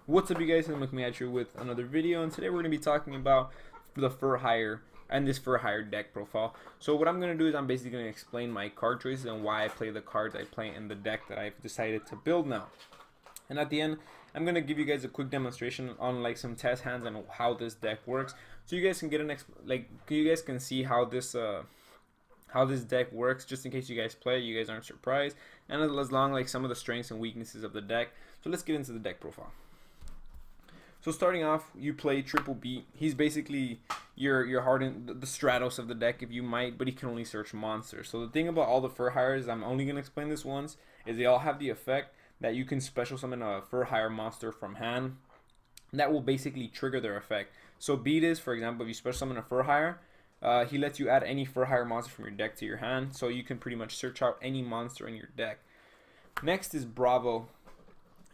What's up, you guys? I'm looking at you with another video, and today we're going to be talking about the Fur Hire and this Fur Hire deck profile. So what I'm going to do is I'm basically going to explain my card choices and why I play the cards I play in the deck that I've decided to build now. And at the end, I'm going to give you guys a quick demonstration on like some test hands and how this deck works, so you guys can get you guys can see how this deck works, just in case you guys play it, you guys aren't surprised, and as long like some of the strengths and weaknesses of the deck. So let's get into the deck profile. So starting off, you play Triple Beat. He's basically your hardened, the Stratos of the deck, if you might, but he can only search monsters. So the thing about all the Fur Hires, I'm only going to explain this once, is they all have the effect that you can special summon a Fur Hire monster from hand. That will basically trigger their effect. So Beat is, for example, if you special summon a Fur Hire, he lets you add any Fur Hire monster from your deck to your hand, so you can pretty much search out any monster in your deck. Next is Bravo.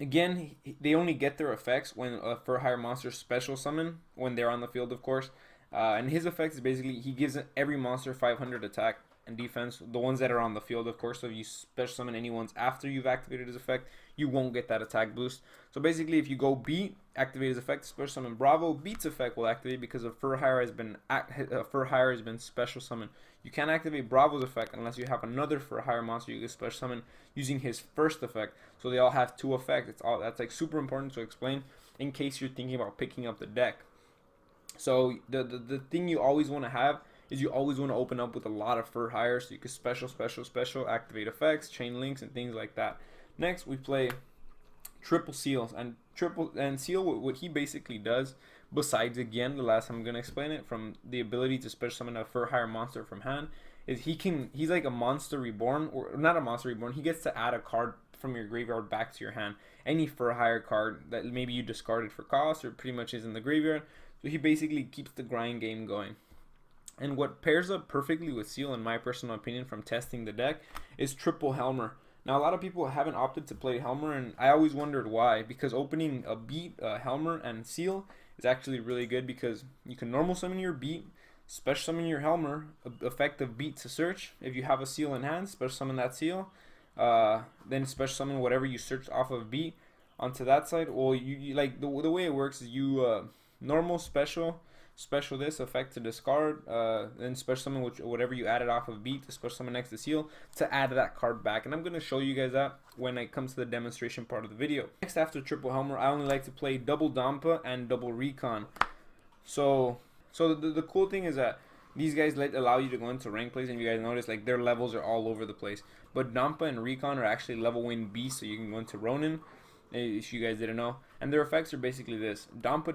Again, they only get their effects when a Fur Hire monster special summon, when they're on the field, of course. And his effect is basically, he gives every monster 500 attack and defense, the ones that are on the field, of course. So if you special summon any ones after you've activated his effect, you won't get that attack boost. So basically, if you go Beat, activate his effect, special summon Bravo, Beat's effect will activate because a Fur Hire has been special summoned. You can't activate Bravo's effect unless you have another Fur Hire monster you can special summon using his first effect. So they all have two effects. That's like super important to explain in case you're thinking about picking up the deck. So the thing you always want to have is you always want to open up with a lot of Fur Hires, so you can special activate effects, chain links, and things like that. Next, we play Triple Seals, and Seal, what he basically does, besides again the last time I'm gonna explain it, from the ability to special summon a Fur Hire monster from hand, is he's like a monster reborn, or not a monster reborn. He gets to add a card from your graveyard back to your hand, any Fur Hire card that maybe you discarded for cost or pretty much is in the graveyard. So he basically keeps the grind game going. And what pairs up perfectly with Seal, in my personal opinion, from testing the deck, is Triple Helmer. Now, a lot of people haven't opted to play Helmer, and I always wondered why. Because opening a Beat, Helmer, and Seal is actually really good, because you can normal summon your Beat, special summon your Helmer, effective Beat to search. If you have a Seal in hand, special summon that Seal. Then special summon whatever you searched off of Beat onto that side. Well, you like the way it works is you normal special this effect to discard, then special summon whatever you added off of Beat to special summon next to Seal to add that card back. And I'm going to show you guys that when it comes to the demonstration part of the video. Next, after Triple Helmer, I only like to play Double Dampa and Double Recon. So the cool thing is that these guys allow you to go into rank plays, and you guys notice like their levels are all over the place. But Dampa and Recon are actually level win beasts, so you can go into Ronin, if you guys didn't know. And their effects are basically this: Dampa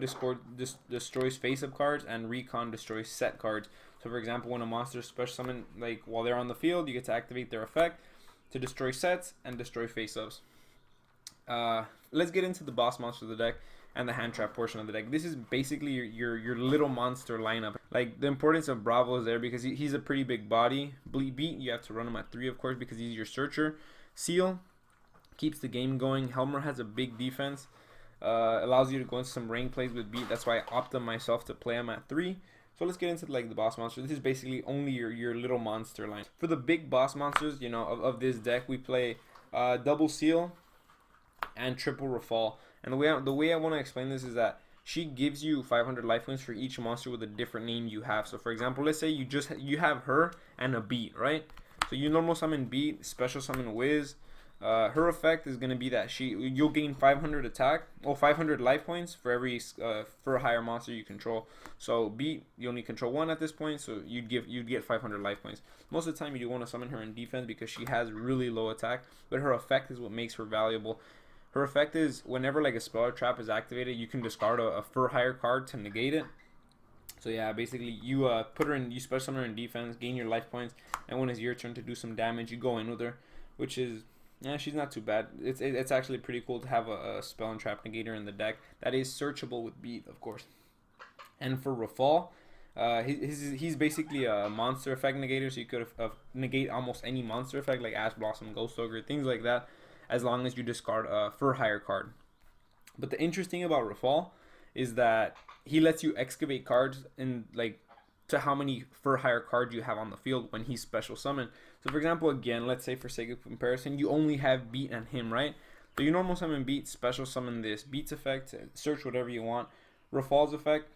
destroys face-up cards, and Recon destroys set cards. So for example, when a monster is special summoned, like while they're on the field, you get to activate their effect to destroy sets and destroy face-ups. Let's get into the boss monster of the deck and the hand trap portion of the deck. This is basically your little monster lineup. Like, the importance of Bravo is there because he's a pretty big body. Beat, you have to run him at 3, of course, because he's your searcher. Seal keeps the game going. Helmer has a big defense, allows you to go into some rank plays with Beat. That's why I opted myself to play him at 3. So let's get into like the boss monster. This is basically only your little monster line. For the big boss monsters, you know, of this deck, we play Double Seal and Triple Rafal. And the way I want to explain this is that she gives you 500 life points for each monster with a different name you have. So for example, let's say you have her and a Beat, right? So you normal summon Beat, special summon Wiz. Her effect is going to be that you'll gain 500 attack, or 500 life points for every Fur Hire monster you control. So Beat, you only control 1 at this point, so you'd get 500 life points. Most of the time you do want to summon her in defense because she has really low attack, but her effect is what makes her valuable. Her effect is whenever like a spell or trap is activated, you can discard a Fur Hire card to negate it. So yeah, basically you put her in, you special summon her in defense, gain your life points, and when it's your turn to do some damage, you go in with her, which is, yeah, she's not too bad. It's actually pretty cool to have a spell and trap negator in the deck that is searchable with Beat, of course. And for Rafal, he's basically a monster effect negator, so you could negate almost any monster effect like Ash Blossom, Ghost Ogre, things like that, as long as you discard a Fur Hire card. But the interesting thing about Rafal is that he lets you excavate cards in like to how many Fur Hire cards you have on the field when he's special summoned. So for example, again, let's say for sake of comparison, you only have Beat and him, right? So you normal summon Beat, special summon this Beats effect, search whatever you want, Rafal's effect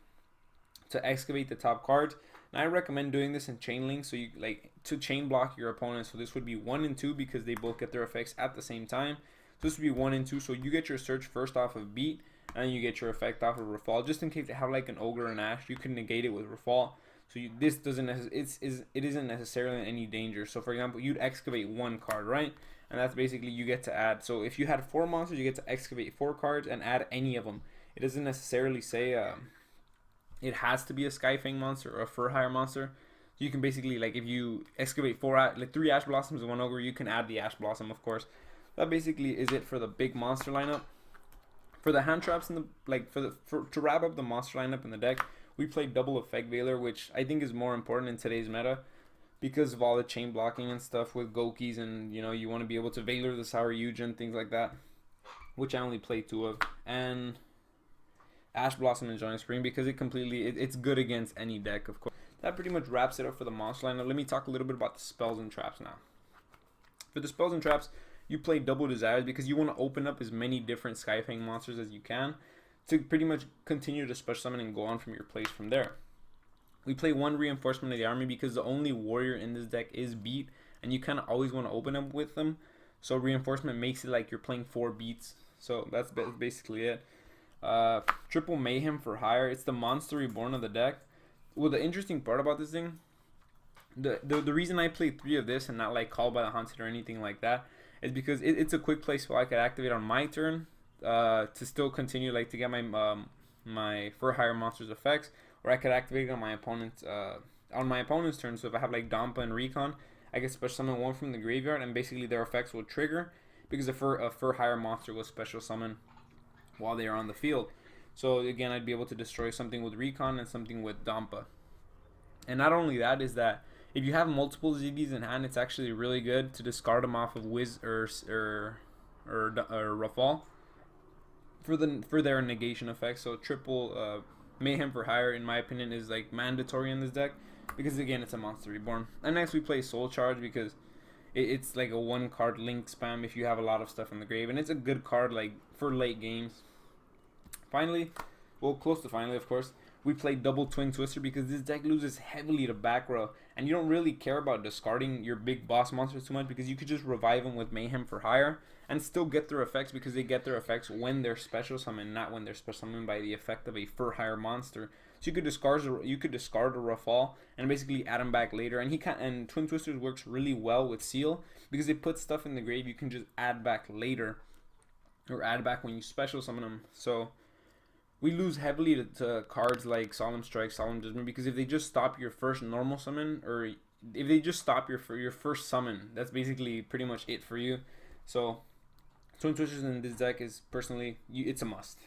to excavate the top cards. And I recommend doing this in chain link, so you like to chain block your opponent. So this would be 1 and 2 because they both get their effects at the same time. So this would be 1 and 2. So you get your search first off of Beat, and you get your effect off of Rafal. Just in case they have like an Ogre and Ash, you can negate it with Rafal. So this doesn't it isn't necessarily in any danger. So for example, you'd excavate 1 card, right? And that's basically you get to add. So if you had 4 monsters, you get to excavate 4 cards and add any of them. It doesn't necessarily say it has to be a Skyfang monster or a Fur Hire monster. You can basically, like, if you excavate 3 Ash Blossoms and 1 Ogre, you can add the Ash Blossom, of course. That basically is it for the big monster lineup. For the hand traps and to wrap up the monster lineup in the deck, we play double effect Veiler, which I think is more important in today's meta because of all the chain blocking and stuff with Gokis, and you want to be able to Veiler the Sour Yugioh and things like that, which I only play 2 of, and Ash Blossom and Joint Spring because it's good against any deck, of course. That pretty much wraps it up for the monster lineup. Let me talk a little bit about the spells and traps now. For the spells and traps, you play double desires because you want to open up as many different Skyfang monsters as you can to pretty much continue to special summon and go on from your place from there. We play 1 reinforcement of the army because the only warrior in this deck is Beat, and you kind of always want to open up with them. So reinforcement makes it like you're playing 4 beats. So that's basically it. Triple Mayhem for hire. It's the monster reborn of the deck. Well, the interesting part about this thing, the reason I play 3 of this and not like Call by the Haunted or anything like that is because it's a quick play, so I could activate on my turn to still continue like to get my my Fur Hire monster's effects, or I could activate it on my opponent's turn. So if I have like Dampa and Recon, I can special summon 1 from the graveyard, and basically their effects will trigger because a Fur Hire monster will special summon while they are on the field. So again, I'd be able to destroy something with Recon and something with Dampa. And not only that, is that if you have multiple Ziggies in hand, it's actually really good to discard them off of Wiz or Rafal for their negation effects. So triple Mayhem for hire, in my opinion, is like mandatory in this deck because again, it's a monster reborn. And next we play Soul Charge because it's like a 1 card link spam if you have a lot of stuff in the grave, and it's a good card like for late games. Finally, well, close to finally, of course, we play double Twin Twister because this deck loses heavily to back row, and you don't really care about discarding your big boss monsters too much because you could just revive them with Mayhem for hire and still get their effects because they get their effects when they're special summoned, not when they're special summoned by the effect of a Fur Hire monster. So you could discard a Rafal and basically add him back later, and Twin Twisters works really well with Seal because they put stuff in the grave you can just add back later or add back when you special summon them. So we lose heavily to cards like Solemn Strike, Solemn Judgment, because if they just stop your first normal summon, or if they just stop your first summon, that's basically pretty much it for you. So Twin Twisters in this deck is personally, it's a must.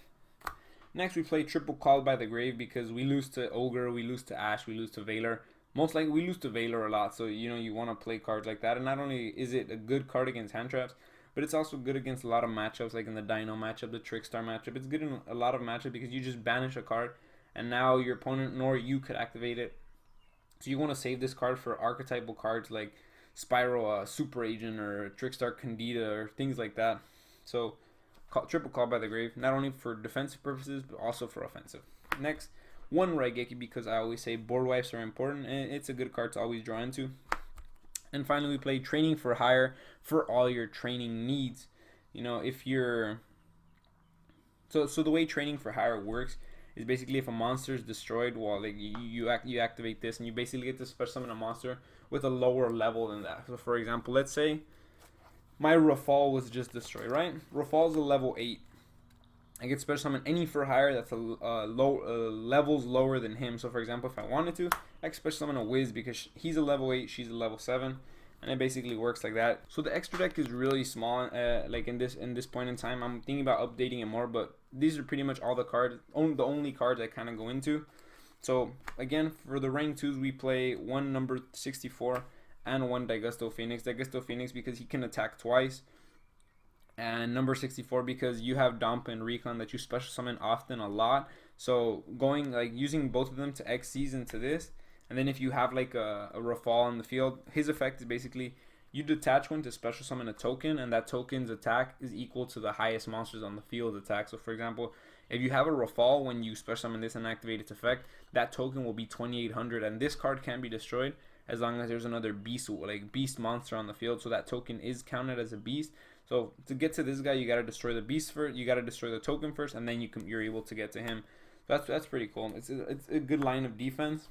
Next we play triple Called by the Grave because we lose to Ogre, we lose to Ash, we lose to Veiler. Most likely we lose to Veiler a lot, so you want to play cards like that. And not only is it a good card against hand traps, but it's also good against a lot of matchups, like in the Dino matchup, the Trickstar matchup. It's good in a lot of matchups because you just banish a card, and now your opponent nor you could activate it. So you want to save this card for archetypal cards like Spyro Super Agent or Trickstar Candida or things like that. So triple Call by the Grave, not only for defensive purposes, but also for offensive. Next, 1 Raigeki because I always say board wipes are important, and it's a good card to always draw into. And finally, we play Training for Hire for all your training needs. If you're... So the way Training for Hire works is basically if a monster is destroyed, well, like you activate this, and you basically get to special summon a monster with a lower level than that. So for example, let's say my Rafal was just destroyed, right? Rafal's a level 8. I get special summon any for hire that's levels lower than him. So for example, if I wanted to, I can special summon a Wiz because he's a level 8, she's a level 7, and it basically works like that. So the extra deck is really small. Like in this point in time, I'm thinking about updating it more, but these are pretty much all the cards, the only cards I kind of go into. So again, for the rank 2s, we play 1 number 64 and 1 Daigusto Phoenix. Daigusto Phoenix because he can attack twice, and number 64 because you have Dampa and Recon that you special summon often a lot. So using both of them to X season to this, and then if you have like a Rafal on the field, his effect is basically You detach one to special summon a token, and that token's attack is equal to the highest monsters on the field attack. So for example, if you have a Rafal, when you special summon this and activate its effect, that token will be 2800, and this card can be destroyed as long as there's another beast, like beast monster on the field. So that token is counted as a beast. So to get to this guy, you gotta destroy the beast first. You gotta destroy the token first, and then you're able to get to him. That's pretty cool. It's a good line of defense.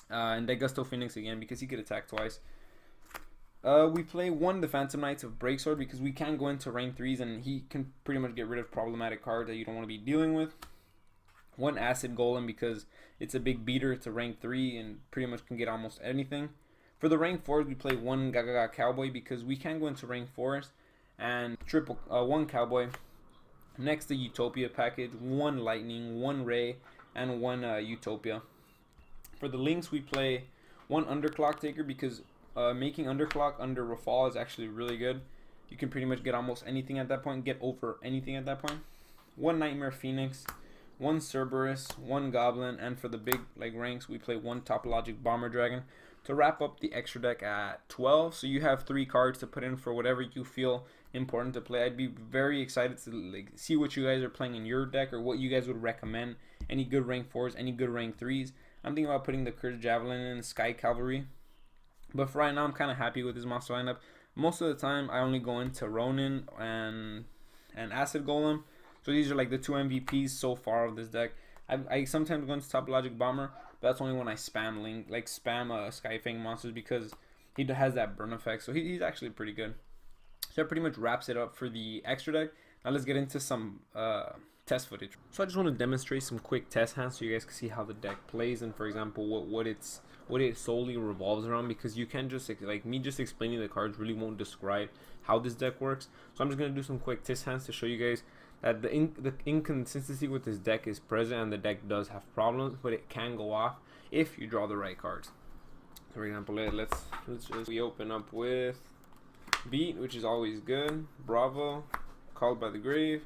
And they Gusto Phoenix again because he could attack twice. We play one the Phantom Knights of Breaksword because we can go into rank 3s and he can pretty much get rid of problematic cards that you don't want to be dealing with. One Acid Golem because it's a big beater to rank 3 and pretty much can get almost anything. For the rank 4s, we play one Gagaga Cowboy because we can go into rank 4s and triple one Cowboy. Next, the Utopia package, one Lightning, one Ray, and one Utopia. For the links, we play one Underclock Taker because making Underclock under Rafal is actually really good. You can pretty much get almost anything at that point, get over anything at that point. One Nightmare Phoenix, one Cerberus, one Goblin, and for the big ranks, we play one Topologic Bomber Dragon to wrap up the extra deck at 12. So you have 3 cards to put in for whatever you feel important to play. I'd be very excited to see what you guys are playing in your deck or what you guys would recommend. Any good rank 4s, any good rank 3s. I'm thinking about putting the Cursed Javelin in, Sky Cavalry. But for right now, I'm kind of happy with this monster lineup. Most of the time, I only go into Ronin and Acid Golem. So these are like the 2 MVPs so far of this deck. I sometimes go into Topologic Bomber, but that's only when I spam Sky Fang monsters because he has that burn effect. So he's actually pretty good. So that pretty much wraps it up for the extra deck. Now let's get into some test footage. So I just want to demonstrate some quick test hands so you guys can see how the deck plays and, for example, what it solely revolves around, because you can just me just explaining the cards really won't describe how this deck works. So I'm just gonna do some quick test hands to show you guys that the inconsistency with this deck is present and the deck does have problems, but it can go off if you draw the right cards. So for example, we open up with Beat, which is always good, Bravo, Called by the Grave,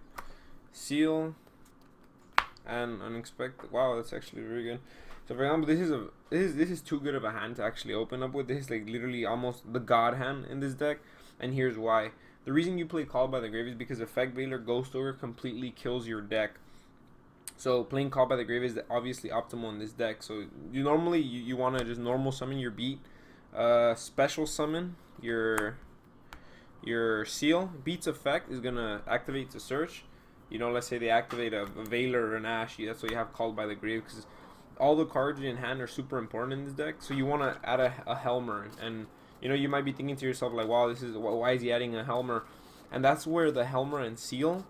Seal, and Unexpected. Wow, that's actually very good. So for example, this is too good of a hand to actually open up with. This is literally almost the god hand in this deck, and here's why. The reason you play Called by the Grave is because Effect Veiler Ghost Ogre completely kills your deck. So playing Called by the Grave is obviously optimal in this deck. So you normally you want to just normal summon your Beat, special summon your Seal. Beat's effect is gonna activate to search. Let's say they activate a Veiler or an Ash. That's why you have Called by the Grave, because all the cards in hand are super important in this deck. So you want to add a Helmer, and you might be thinking to yourself like, wow, why is he adding a Helmer? And that's where the Helmer and Seal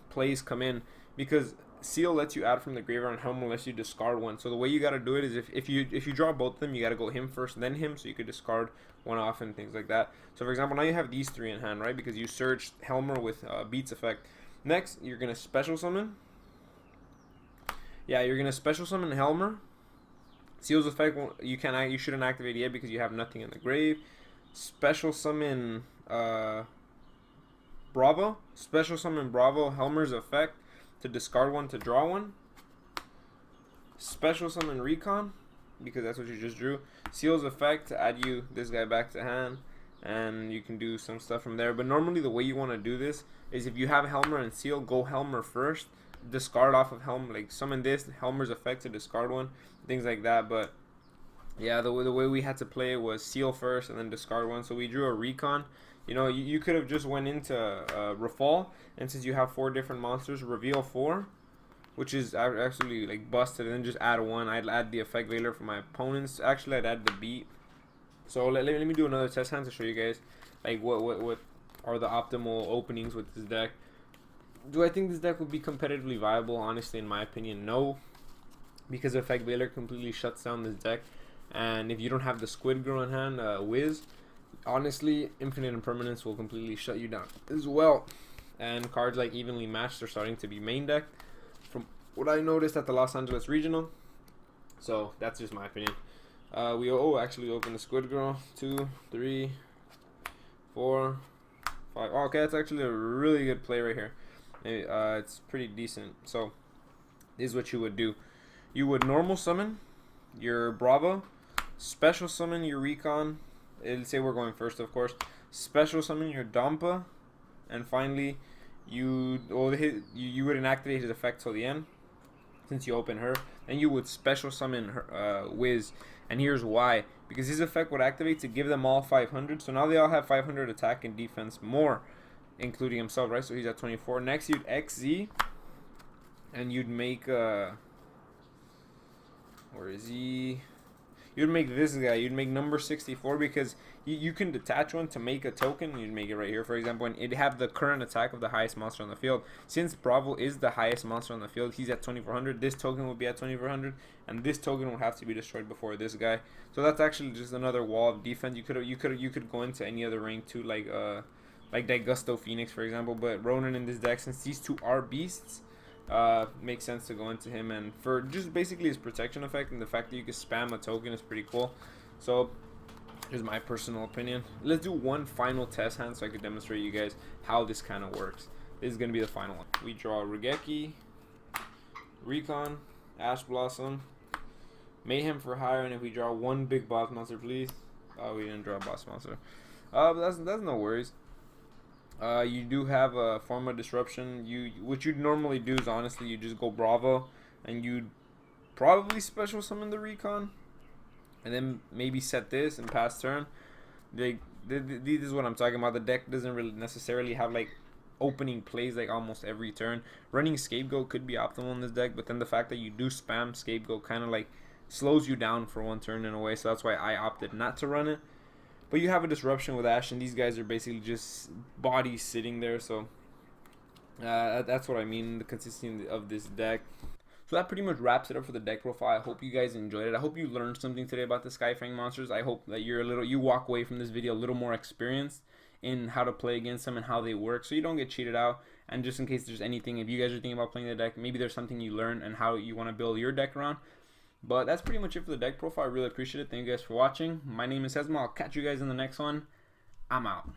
plays come in, because Seal lets you add from the graveyard and Helmer lets you discard one. So the way you got to do it is if you draw both of them, you got to go him first then him, so you could discard one off and things like that. So for example, now you have these 3 in hand, right? Because you searched Helmer with Beats effect. Next, you're gonna special summon. Yeah, you're gonna special summon Helmer. Seal's effect you shouldn't activate yet because you have nothing in the grave. Special summon Bravo. Special summon Bravo. Helmer's effect to discard one to draw one. Special summon Recon because that's what you just drew. Seal's effect to add this guy back to hand, and you can do some stuff from there. But normally the way you want to do this is if you have Helmer and Seal, go Helmer first. Discard off of Helmer, summon this Helmer's effect to discard one, things like that. But yeah, the way we had to play it was Seal first and then discard one. So we drew a Recon. You could have just went into Rafal, and since you have 4 different monsters, reveal 4, which is actually busted, and then just add 1. I'd add the Effect Veiler for my opponents. Actually, I'd add the Beat. So let me do another test hand to show you guys what are the optimal openings with this deck. Do I think this deck would be competitively viable? Honestly, in my opinion, no. Because Effect Veiler completely shuts down this deck. And if you don't have the Squid Girl in hand, Wiz, honestly, Infinite Impermanence will completely shut you down as well. And cards like Evenly Matched are starting to be main deck, from what I noticed at the Los Angeles Regional. So that's just my opinion. We actually opened the Squid Girl. 2, 3, 4, 5. Oh, okay, that's actually a really good play right here. It's pretty decent. So this is what you would do. You would normal summon your Bravo, special summon your Recon, let's say we're going first, of course. Special summon your Dampa, and finally, you wouldn't activate his effect till the end, since you open her. Then you would special summon her, Wiz, and here's why: because his effect would activate to give them all 500. So now they all have 500 attack and defense more, including himself, right? So he's at 24. Next, you'd XZ, and you'd make where is he? You'd make this guy. You'd make number 64, because you can detach one to make a token. You'd make it right here, for example, and it'd have the current attack of the highest monster on the field. Since Bravo is the highest monster on the field, he's at 2400. This token would be at 2400, and this token would have to be destroyed before this guy. So that's actually just another wall of defense. You could go into any other rank too, like Gusto Phoenix, for example. But Ronan in this deck, since these two are beasts, makes sense to go into him, and for just basically his protection effect and the fact that you can spam a token is pretty cool. So here's my personal opinion. Let's do one final test hand so I can demonstrate you guys how this kind of works. This is gonna be the final one. We draw Regeki, Recon, Ash Blossom, Mayhem for hire, and if we draw one big boss monster, please. Oh, we didn't draw a boss monster. But that's no worries. You do have a form of disruption. What you'd normally do is, honestly, you just go Bravo, and you'd probably special summon the Recon, and then maybe set this and pass turn. This is what I'm talking about. The deck doesn't really necessarily have like opening plays like almost every turn. Running Scapegoat could be optimal in this deck, but then the fact that you do spam Scapegoat kind of like slows you down for one turn in a way. So that's why I opted not to run it. But you have a disruption with Ash, and these guys are basically just bodies sitting there. So that's what I mean, the consistency of this deck. So that pretty much wraps it up for the deck profile. I hope you guys enjoyed it. I hope you learned something today about the Skyfang monsters. I hope that you walk away from this video a little more experienced in how to play against them and how they work, so you don't get cheated out. And just in case there's anything, if you guys are thinking about playing the deck, maybe there's something you learn and how you want to build your deck around. But that's pretty much it for the deck profile. I really appreciate it. Thank you guys for watching. My name is Hezma. I'll catch you guys in the next one. I'm out.